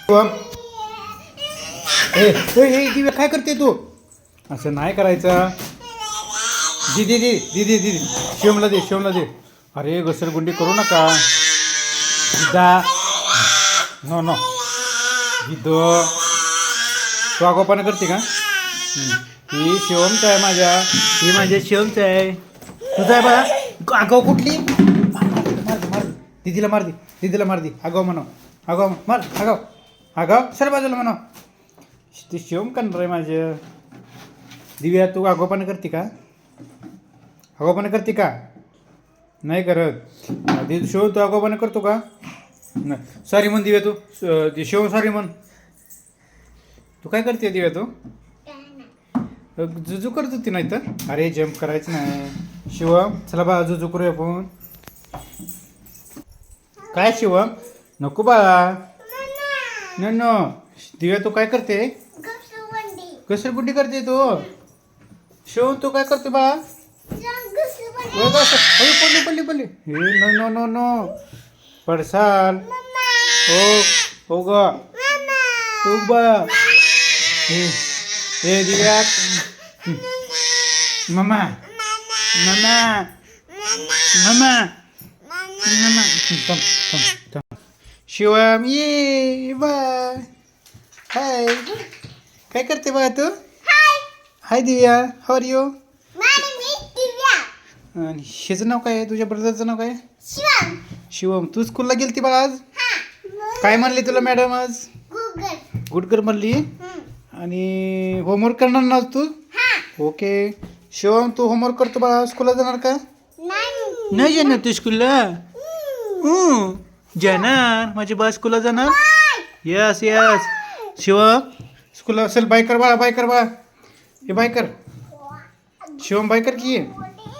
ए दिव्या काय करते तू? असं नाही करायचं. दीदी दीदी दीदी दीदी शिवमला दे. अरे घसरगुंडी करू नका. दिदा नो नो दिदो तू आगोपणा करते का? ही शिवमचं आहे माझ्या. ही माझ्या शिवमचं आहे. तुझं आहे बघा. आगाव कुठली? मार दीदीला मार दे. आगाव म्हणा. आगाव मार. आगाव सर बाजूला म्हणा. ते शिवम करणार आहे माझं. दिव्या तू आगावपणा करते का? नाही करत. दीदी शिवम तू आगावपणा करतो का? नाही. सॉरी म्हण दिव्या तू. शिवम सॉरी म्हण. तू काय करते दिव्या तू? जुजू करत होती नाही तर. अरे जम्प करायचं नाही. शिवम चला बा जुजू करूया आपण. काय शिवम? नको बाळा. नो दिव्या तू काय करते? घसरगुंडी करते तू. शिवम तू काय करते बाळा? पडली. हे नो पडसाल. हो ग बाळा. हे दिव्या मम्मा शिवम ये बाय. हाय काय करते बाळा तू? हाय दिव्या हाऊ आर यू? आणि ह्याचं नाव काय आहे? तुझ्या ब्रदरचं नाव काय? शिवम. तू स्कूलला गेलती बाळा आज? काय म्हणली तुला मॅडम आज? गुड गर्ल म्हणली. आणि होमवर्क करणार ना तू? ओके. शिवम तू होमवर्क करतो बाळा. स्कूलला जाणार का? नाही जाणार तू स्कूलला? जाणार. माझी बा स्कूलला जाणार. यस शिवम स्कूलला असेल. बाय कर बाळा. हे बाय कर. शिवम बाय कर की.